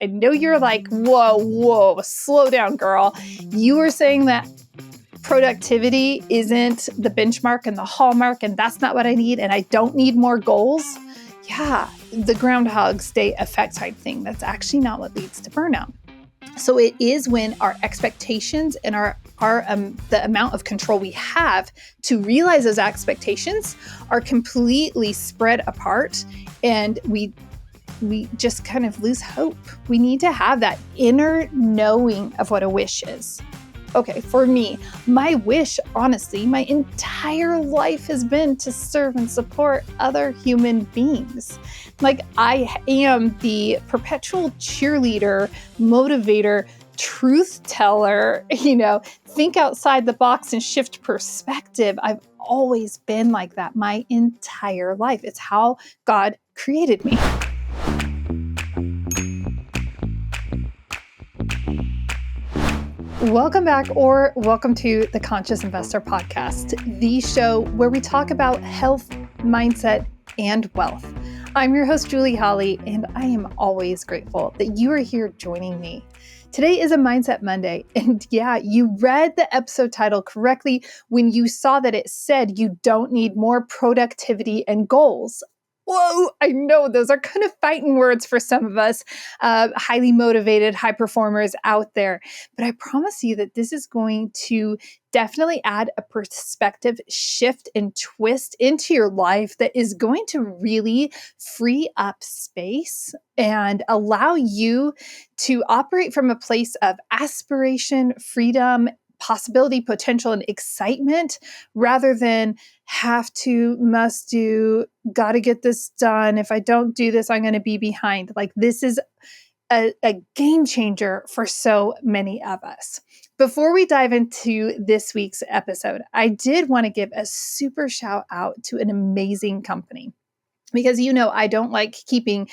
I know you're like, whoa, slow down, girl. You were saying that productivity isn't the benchmark and the hallmark, and that's not what I need, and I don't need more goals. Yeah, the Groundhog's Day effect type thing. That's actually not what leads to burnout. So it is when our expectations and the amount of control we have to realize those expectations are completely spread apart, and we just kind of lose hope. We need to have that inner knowing of what a wish is. Okay, for me, my wish, honestly, my entire life has been to serve and support other human beings. Like, I am the perpetual cheerleader, motivator, truth teller, think outside the box and shift perspective. I've always been like that my entire life. It's how God created me. Welcome back, or welcome to the Conscious Investor Podcast, the show where we talk about health, mindset, and wealth. I'm your host, Julie Holly, and I am always grateful that you are here joining me. Today is a Mindset Monday, and yeah, you read the episode title correctly when you saw that it said you don't need more productivity and goals. Whoa, I know those are kind of fighting words for some of us, highly motivated, high performers out there. But I promise you that this is going to definitely add a perspective shift and twist into your life that is going to really free up space and allow you to operate from a place of aspiration, freedom, possibility, potential, and excitement rather than have to, must do, got to get this done. If I don't do this, I'm going to be behind. Like, this is a game changer for so many of us. Before we dive into this week's episode, I did want to give a super shout out to an amazing company. Because I don't like being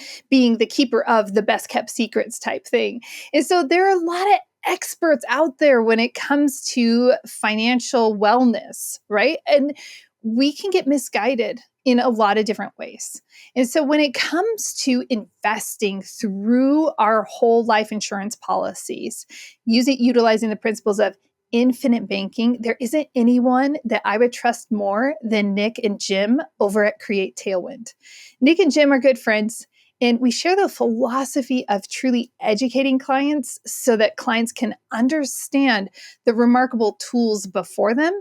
the keeper of the best kept secrets type thing. And so there are a lot of experts out there when it comes to financial wellness, right? And we can get misguided in a lot of different ways. And so when it comes to investing through our whole life insurance policies, utilizing the principles of infinite banking, there isn't anyone that I would trust more than Nick and Jim over at Create Tailwind. Nick and Jim are good friends, and we share the philosophy of truly educating clients so that clients can understand the remarkable tools before them,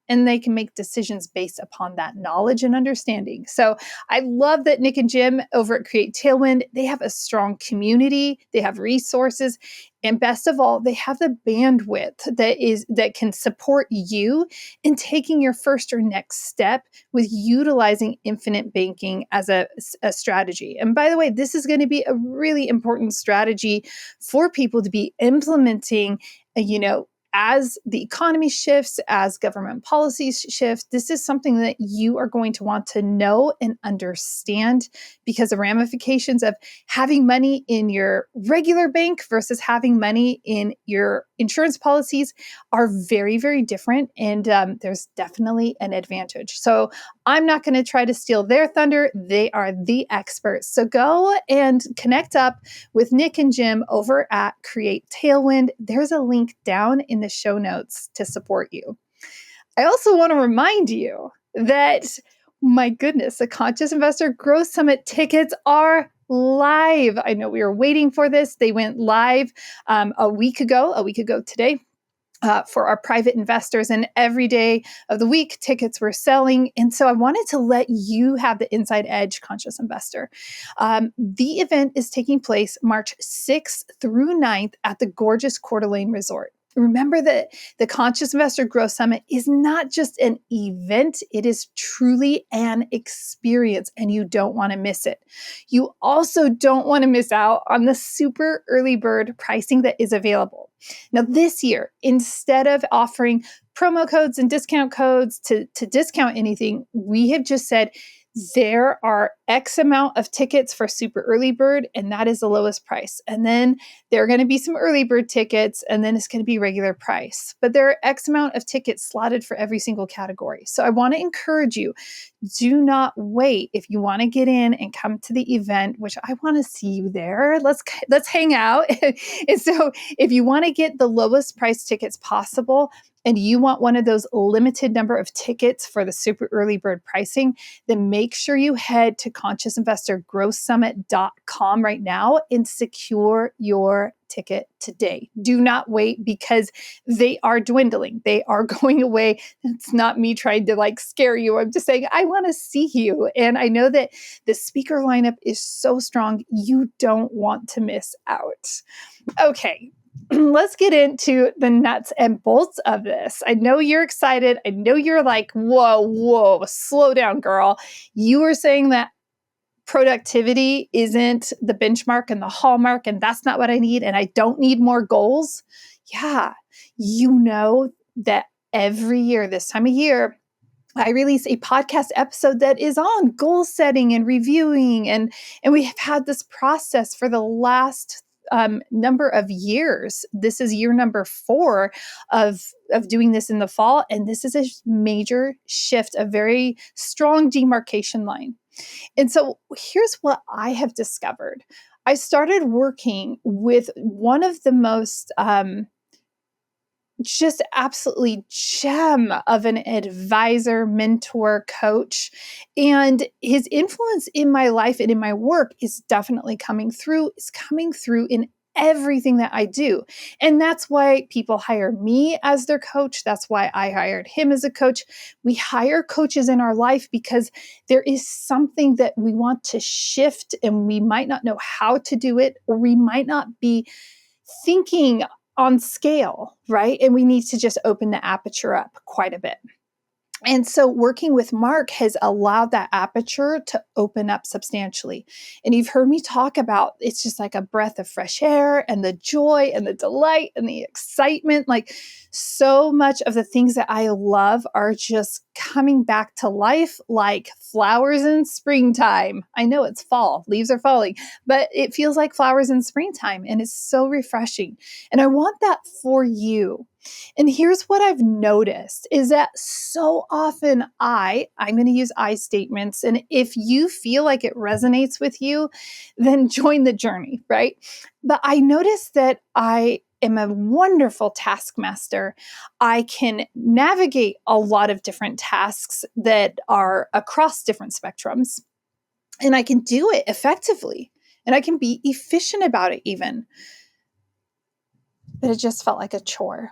and they can make decisions based upon that knowledge and understanding. So I love that Nick and Jim over at Create Tailwind, they have a strong community, they have resources, and best of all, they have the bandwidth that can support you in taking your first or next step with utilizing infinite banking as a strategy. And by the way, this is going to be a really important strategy for people to be implementing, as the economy shifts, as government policies shift. This is something that you are going to want to know and understand, because the ramifications of having money in your regular bank versus having money in your insurance policies are very, very different. And there's definitely an advantage. So I'm not going to try to steal their thunder. They are the experts. So go and connect up with Nick and Jim over at Create Tailwind. There's a link down in the show notes to support you. I also want to remind you that, my goodness, the Conscious Investor Growth Summit tickets are live. I know we were waiting for this. They went live a week ago today. For our private investors, and every day of the week, tickets were selling. And so I wanted to let you have the inside edge, Conscious Investor. The event is taking place March 6th through 9th at the gorgeous Coeur d'Alene Resort. Remember that the Conscious Investor Growth Summit is not just an event, it is truly an experience, and you don't want to miss it. You also don't want to miss out on the super early bird pricing that is available. Now, this year, instead of offering promo codes and discount codes to discount anything, we have just said There are X amount of tickets for super early bird, and that is the lowest price. And then there are going to be some early bird tickets, and then it's going to be regular price. But there are X amount of tickets slotted for every single category. So I want to encourage you, do not wait. If you want to get in and come to the event, which I want to see you there, let's hang out. And so if you want to get the lowest price tickets possible, and you want one of those limited number of tickets for the super early bird pricing, then make sure you head to consciousinvestorgrowthsummit.com right now and secure your ticket today. Do not wait, because they are dwindling. They are going away. It's not me trying to scare you. I'm just saying, I want to see you. And I know that the speaker lineup is so strong. You don't want to miss out. Okay. Let's get into the nuts and bolts of this. I know you're excited. I know you're like, whoa, slow down, girl. You were saying that productivity isn't the benchmark and the hallmark, and that's not what I need, and I don't need more goals. Yeah, you know that every year, this time of year, I release a podcast episode that is on goal setting and reviewing, and we have had this process for the last number of years. This is year number 4 of doing this in the fall, and this is a major shift, a very strong demarcation line. And so here's what I have discovered. I started working with one of the most just absolutely gem of an advisor, mentor, coach. And his influence in my life and in my work is definitely coming through in everything that I do. And that's why people hire me as their coach. That's why I hired him as a coach. We hire coaches in our life because there is something that we want to shift, and we might not know how to do it, or we might not be thinking on scale, right? And we need to just open the aperture up quite a bit. And so working with Mark has allowed that aperture to open up substantially. And you've heard me talk about, it's just like a breath of fresh air, and the joy and the delight and the excitement. Like, so much of the things that I love are just coming back to life like flowers in springtime. I know it's fall, leaves are falling, but it feels like flowers in springtime, and it's so refreshing. And I want that for you. And here's what I've noticed is that so often I'm going to use I statements. And if you feel like it resonates with you, then join the journey, right? But I noticed that I am a wonderful taskmaster. I can navigate a lot of different tasks that are across different spectrums, and I can do it effectively, and I can be efficient about it even. But it just felt like a chore.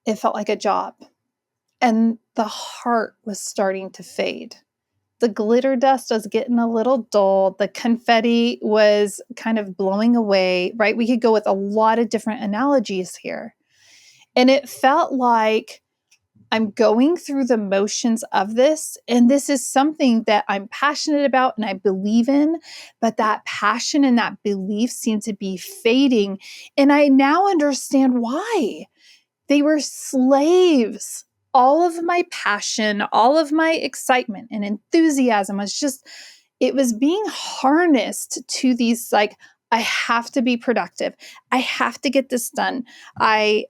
It felt like a job. And the heart was starting to fade. The glitter dust was getting a little dull. The confetti was kind of blowing away, right? We could go with a lot of different analogies here. And it felt like I'm going through the motions of this, and this is something that I'm passionate about and I believe in, but that passion and that belief seem to be fading. And I now understand why. They were slaves. All of my passion, all of my excitement and enthusiasm it was being harnessed to these, I have to be productive. I have to get this done. I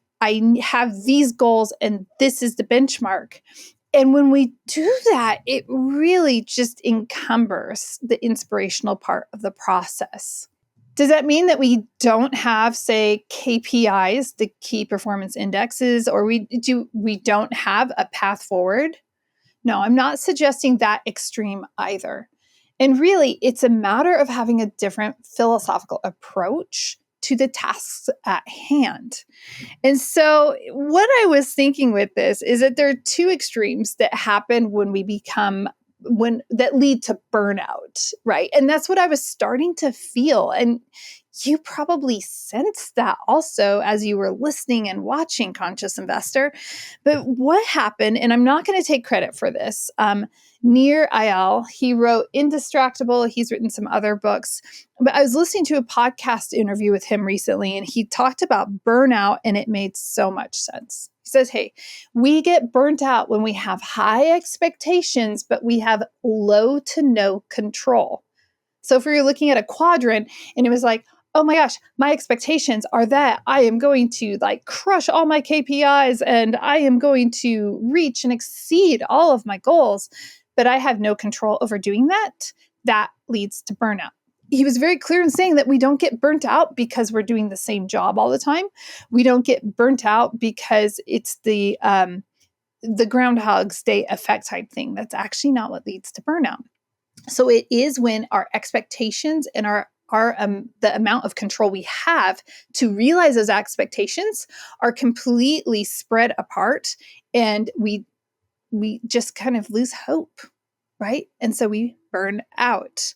have these goals, and this is the benchmark. And when we do that, it really just encumbers the inspirational part of the process. Does that mean that we don't have, say, KPIs, the key performance indexes, or we don't have a path forward? No, I'm not suggesting that extreme either. And really, it's a matter of having a different philosophical approach to the tasks at hand. And so what I was thinking with this is that there are 2 extremes that happen that lead to burnout, right? And that's what I was starting to feel. And you probably sensed that also as you were listening and watching Conscious Investor. But what happened, and I'm not going to take credit for this, Nir Eyal, he wrote Indistractable. He's written some other books. But I was listening to a podcast interview with him recently, and he talked about burnout, and it made so much sense. He says, hey, we get burnt out when we have high expectations, but we have low to no control. So if we were looking at a quadrant and it was like, oh my gosh, my expectations are that I am going to like crush all my KPIs and I am going to reach and exceed all of my goals, but I have no control over doing that, that leads to burnout. He was very clear in saying that we don't get burnt out because we're doing the same job all the time. We don't get burnt out because it's the Groundhog's Day effect type thing. That's actually not what leads to burnout. So it is when our expectations and our the amount of control we have to realize those expectations are completely spread apart, and we just kind of lose hope, right? And so we burn out.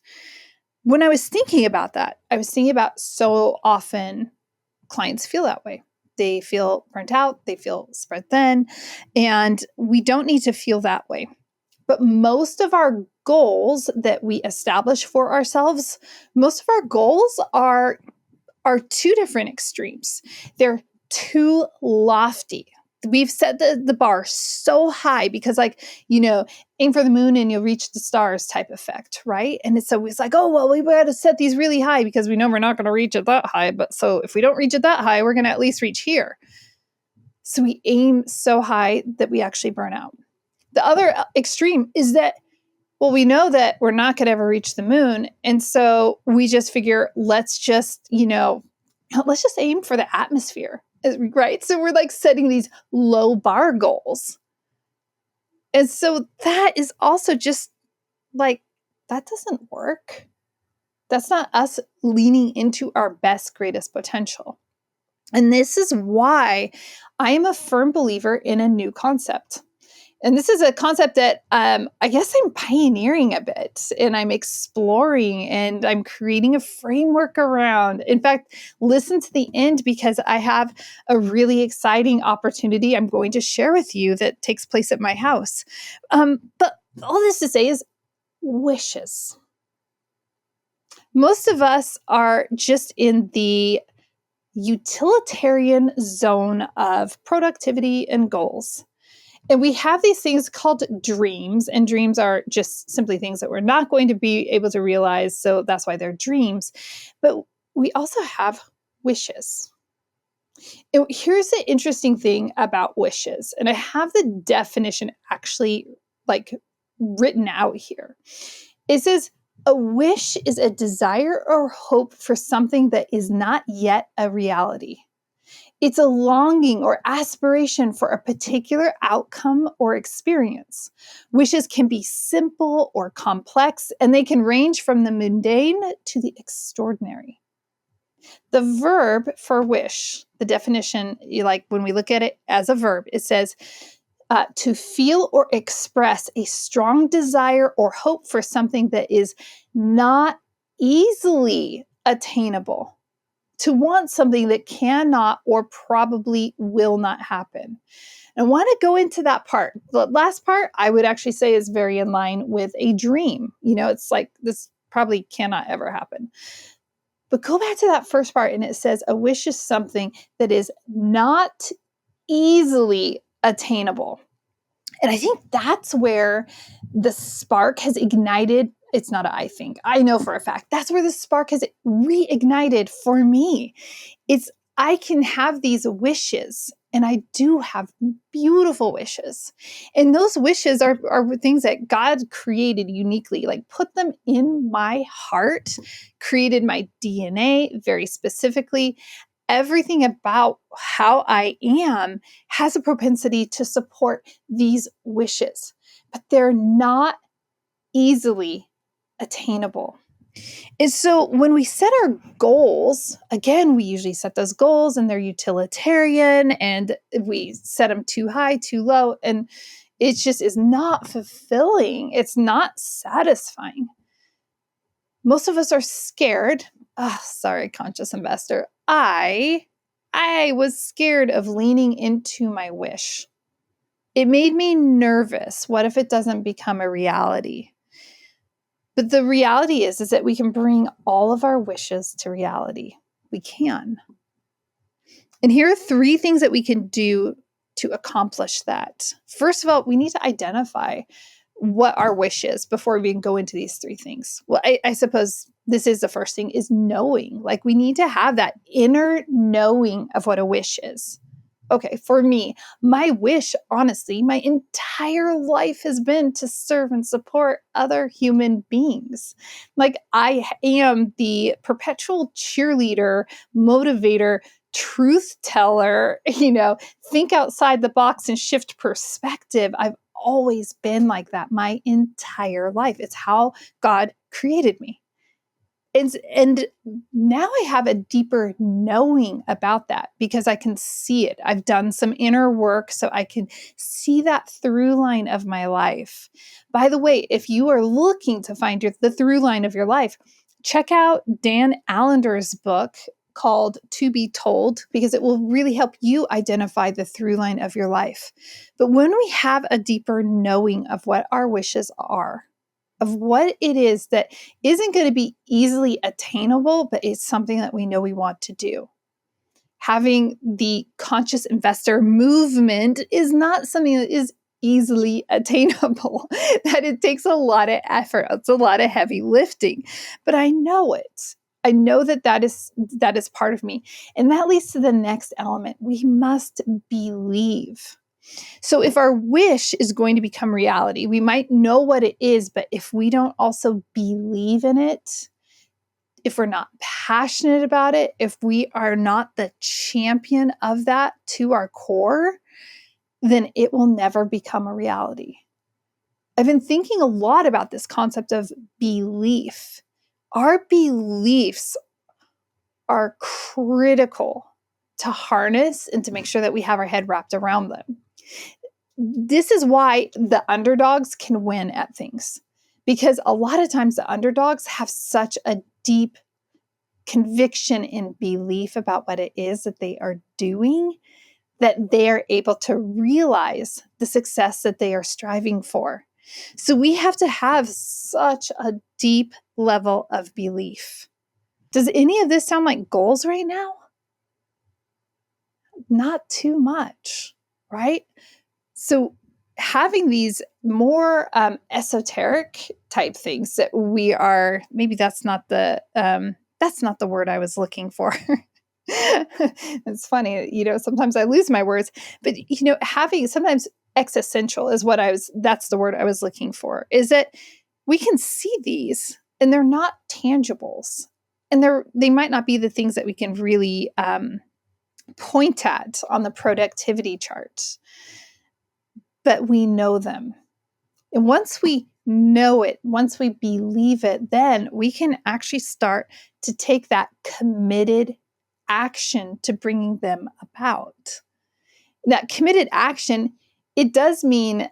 When I was thinking about that, I was thinking about so often clients feel that way. They feel burnt out, they feel spread thin, and we don't need to feel that way. But most of our goals that we establish for ourselves, most of our goals are two different extremes. They're too lofty. We've set the bar so high because, like, aim for the moon and you'll reach the stars type effect, right? And it's always like, oh, well, we got to set these really high because we know we're not going to reach it that high. But so if we don't reach it that high, we're going to at least reach here. So we aim so high that we actually burn out. The other extreme is that, well, we know that we're not going to ever reach the moon. And so we just figure, let's just aim for the atmosphere, right? So we're like setting these low bar goals. And so that is also just like, that doesn't work. That's not us leaning into our best, greatest potential. And this is why I am a firm believer in a new concept. And this is a concept that I guess I'm pioneering a bit, and I'm exploring, and I'm creating a framework around. In fact, listen to the end because I have a really exciting opportunity I'm going to share with you that takes place at my house. But all this to say is wishes. Most of us are just in the utilitarian zone of productivity and goals. And we have these things called dreams, and dreams are just simply things that we're not going to be able to realize. So that's why they're dreams. But we also have wishes. And here's the interesting thing about wishes. And I have the definition actually like written out here. It says, a wish is a desire or hope for something that is not yet a reality. It's a longing or aspiration for a particular outcome or experience. Wishes can be simple or complex, and they can range from the mundane to the extraordinary. The verb for wish, the definition, like when we look at it as a verb, it says to feel or express a strong desire or hope for something that is not easily attainable. To want something that cannot or probably will not happen. I want to go into that part. The last part, I would actually say, is very in line with a dream. It's like this probably cannot ever happen. But go back to that first part, and it says a wish is something that is not easily attainable. And I think that's where the spark has ignited. It's not I think. I know for a fact. That's where the spark has reignited for me. I can have these wishes, and I do have beautiful wishes. And those wishes are things that God created uniquely, like put them in my heart, created my DNA very specifically. Everything about how I am has a propensity to support these wishes, but they're not easily attainable. And so when we set our goals, again, we usually set those goals and they're utilitarian, and we set them too high, too low, and it just is not fulfilling. It's not satisfying. Most of us are scared. Oh, sorry, conscious investor. I was scared of leaning into my wish. It made me nervous. What if it doesn't become a reality? But the reality is that we can bring all of our wishes to reality. We can. And here are 3 things that we can do to accomplish that? First of all, we need to identify what our wish is before we even go into these three things. Well, I suppose this is the first thing, is knowing. Like, we need to have that inner knowing of what a wish is. Okay, for me, my wish, honestly, my entire life has been to serve and support other human beings. Like, I am the perpetual cheerleader, motivator, truth teller, think outside the box and shift perspective. I've always been like that my entire life. It's how God created me. And now I have a deeper knowing about that because I can see it. I've done some inner work so I can see that through line of my life. By the way, if you are looking to find the through line of your life, check out Dan Allender's book called To Be Told, because it will really help you identify the through line of your life. But when we have a deeper knowing of what our wishes are, of what it is that isn't going to be easily attainable, but it's something that we know we want to do. Having the conscious investor movement is not something that is easily attainable, that it takes a lot of effort. It's a lot of heavy lifting, but I know it. I know that is part of me. And that leads to the next element. We must believe. So if our wish is going to become reality, we might know what it is, but if we don't also believe in it, if we're not passionate about it, if we are not the champion of that to our core, then it will never become a reality. I've been thinking a lot about this concept of belief. Our beliefs are critical to harness and to make sure that we have our head wrapped around them. This is why the underdogs can win at things, because a lot of times the underdogs have such a deep conviction and belief about what it is that they are doing that they are able to realize the success that they are striving for. So we have to have such a deep level of belief. Does any of this sound like goals right now? Not too much, right? So having these more esoteric type things that we are, maybe that's not the word I was looking for. It's funny, sometimes I lose my words, but having sometimes existential is that's the word I was looking for, is that we can see these and they're not tangibles. And they might not be the things that we can really point at on the productivity chart, but we know them. And once we know it, once we believe it, then we can actually start to take that committed action to bringing them about. That committed action, it does mean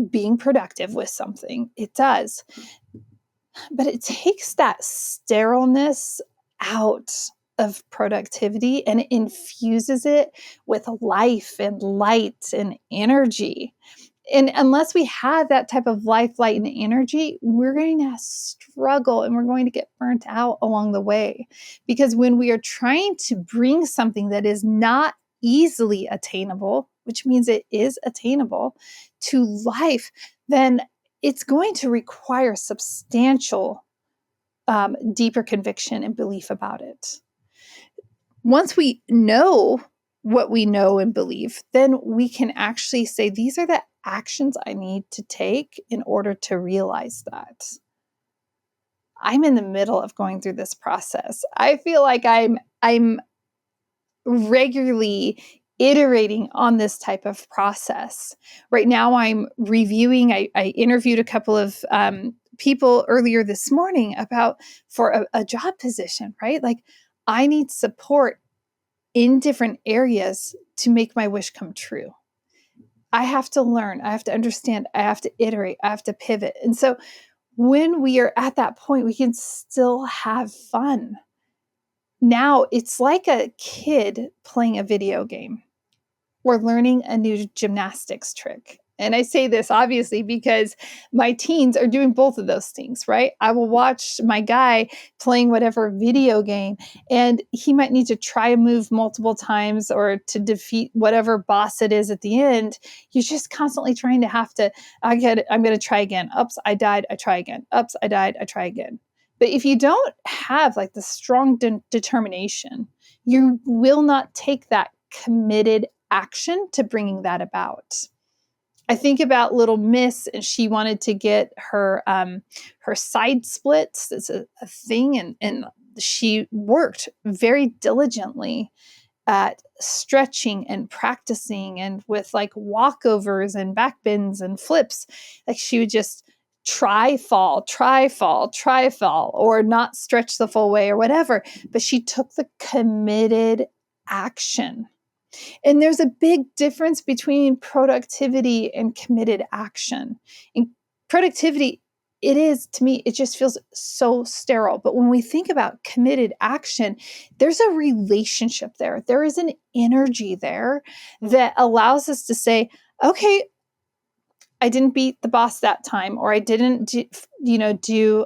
being productive with something. It does. But it takes that sterileness out of productivity and it infuses it with life and light and energy. And unless we have that type of life, light, and energy, we're going to struggle and we're going to get burnt out along the way. Because when we are trying to bring something that is not easily attainable, which means it is attainable, to life, then it's going to require substantial, deeper conviction and belief about it. Once we know what we know and believe, then we can actually say, these are the actions I need to take in order to realize that. I'm in the middle of going through this process. I feel like I'm regularly iterating on this type of process. Right now I'm reviewing, I interviewed a couple of people earlier this morning for a job position, right? Like, I need support in different areas to make my wish come true. I have to learn, I have to understand, I have to iterate, I have to pivot. And so when we are at that point, we can still have fun. Now it's like a kid playing a video game or learning a new gymnastics trick. And I say this obviously because my teens are doing both of those things, right? I will watch my guy playing whatever video game, and he might need to try a move multiple times or to defeat whatever boss it is at the end. He's just constantly trying to I get it, I'm going to try again. Oops, I died, I try again. Oops, I died, I try again. But if you don't have like the strong determination, you will not take that committed action to bringing that about. I think about little Miss, and she wanted to get her side splits. It's a thing, and she worked very diligently at stretching and practicing, and with like walkovers and back bends and flips. Like she would just try fall, or not stretch the full way or whatever. But she took the committed action. And there's a big difference between productivity and committed action. And productivity, it is, to me, it just feels so sterile. But when we think about committed action, there's a relationship there. There is an energy there that allows us to say, okay, I didn't beat the boss that time, or I didn't do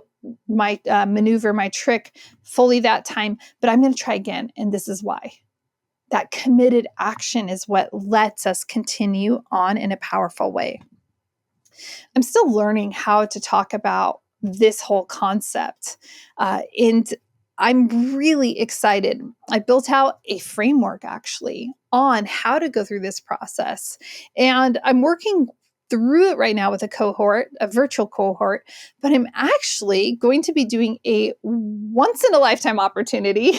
my maneuver, my trick fully that time, but I'm going to try again. And this is why. That committed action is what lets us continue on in a powerful way. I'm still learning how to talk about this whole concept. And I'm really excited. I built out a framework actually on how to go through this process. And I'm working through it right now with a virtual cohort, but I'm actually going to be doing a once in a lifetime opportunity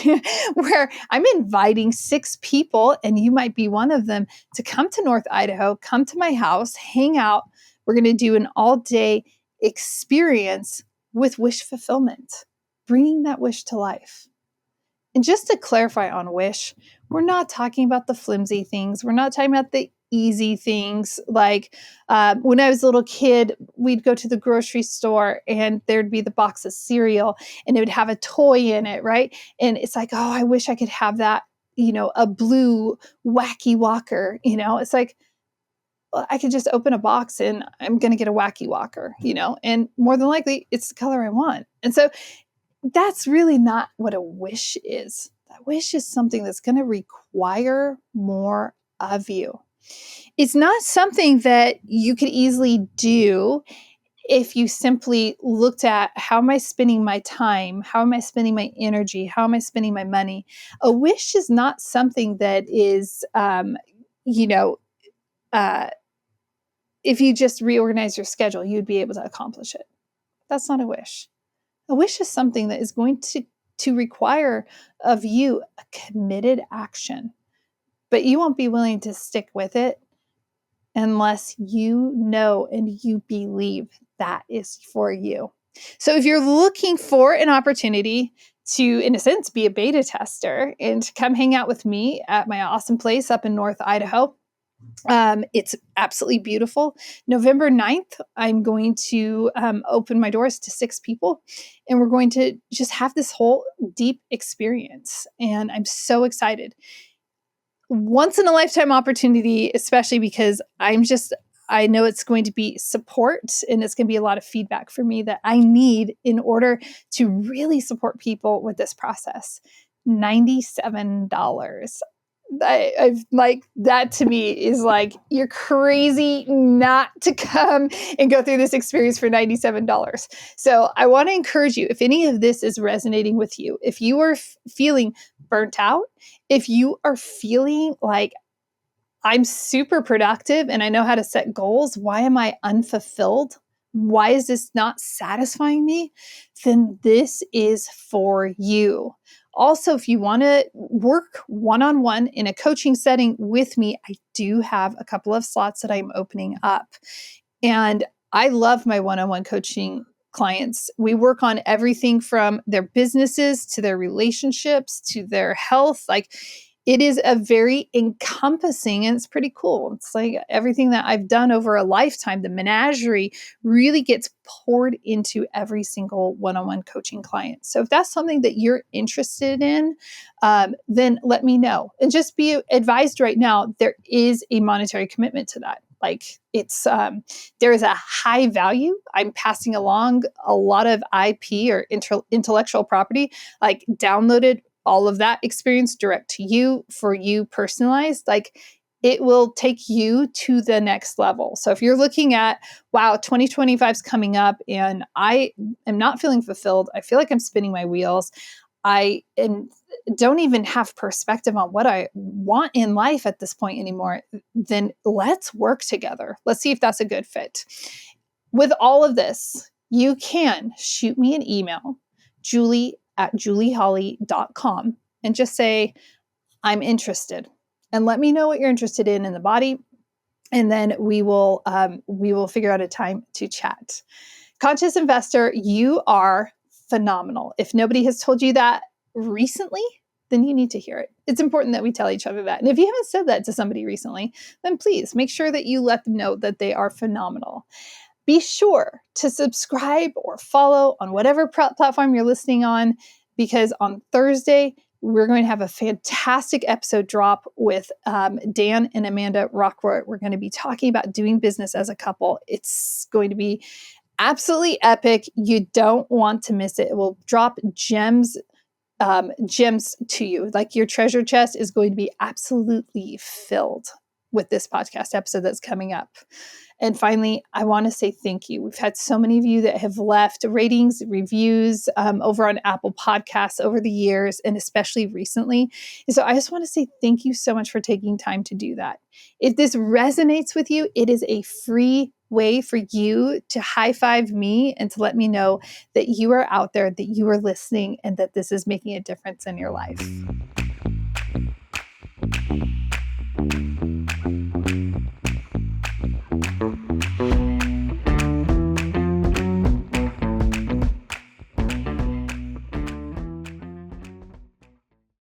where I'm inviting 6 people, and you might be one of them, to come to North Idaho, come to my house, hang out. We're going to do an all-day experience with wish fulfillment, bringing that wish to life. And just to clarify on wish, we're not talking about the flimsy things. We're not talking about the easy things. Like when I was a little kid, we'd go to the grocery store and there'd be the box of cereal and it would have a toy in it, right? And it's like, oh, I wish I could have that, a blue wacky walker. It's like, well, I could just open a box and I'm going to get a wacky walker, and more than likely it's the color I want. And so that's really not what a wish is. That wish is something that's going to require more of you. It's not something that you could easily do if you simply looked at, how am I spending my time? How am I spending my energy? How am I spending my money? A wish is not something that is, if you just reorganize your schedule, you'd be able to accomplish it. That's not a wish. A wish is something that is going to require of you a committed action, but you won't be willing to stick with it unless you know and you believe that is for you. So if you're looking for an opportunity to, in a sense, be a beta tester and to come hang out with me at my awesome place up in North Idaho, it's absolutely beautiful. November 9th, I'm going to open my doors to 6 people, and we're going to just have this whole deep experience. And I'm so excited. Once in a lifetime opportunity, especially because I know it's going to be support, and it's going to be a lot of feedback for me that I need in order to really support people with this process. $97. I've like, that to me is like, you're crazy not to come and go through this experience for $97. So I want to encourage you, if any of this is resonating with you, if you are feeling burnt out, if you are feeling like, I'm super productive and I know how to set goals, why am I unfulfilled? Why is this not satisfying me? Then this is for you. Also, if you want to work one-on-one in a coaching setting with me, I do have a couple of slots that I'm opening up. And I love my one-on-one coaching clients. We work on everything from their businesses to their relationships to their health. Like, it is a very encompassing, and it's pretty cool. It's like everything that I've done over a lifetime, the menagerie really gets poured into every single one-on-one coaching client. So if that's something that you're interested in, then let me know. And just be advised right now, there is a monetary commitment to that. Like there is a high value. I'm passing along a lot of IP or intellectual property, like downloaded all of that experience direct to you for you personalized. Like it will take you to the next level. So if you're looking at, wow, 2025 is coming up and I am not feeling fulfilled, I feel like I'm spinning my wheels. Don't even have perspective on what I want in life at this point anymore, then let's work together. Let's see if that's a good fit. With all of this, you can shoot me an email, julie@julieholly.com, and just say, I'm interested. And let me know what you're interested in the body. And then we will figure out a time to chat. Conscious investor, you are phenomenal. If nobody has told you that recently, then you need to hear it. It's important that we tell each other that. And if you haven't said that to somebody recently, then please make sure that you let them know that they are phenomenal. Be sure to subscribe or follow on whatever platform you're listening on, because on Thursday, we're going to have a fantastic episode drop with Dan and Amanda Rockroy. We're going to be talking about doing business as a couple. It's going to be absolutely epic. You don't want to miss it. It will drop gems to you. Like your treasure chest is going to be absolutely filled with this podcast episode that's coming up. And finally, I want to say thank you. We've had so many of you that have left ratings, reviews over on Apple Podcasts over the years, and especially recently. And so I just want to say thank you so much for taking time to do that. If this resonates with you, it is a free way for you to high five me and to let me know that you are out there, that you are listening, and that this is making a difference in your life.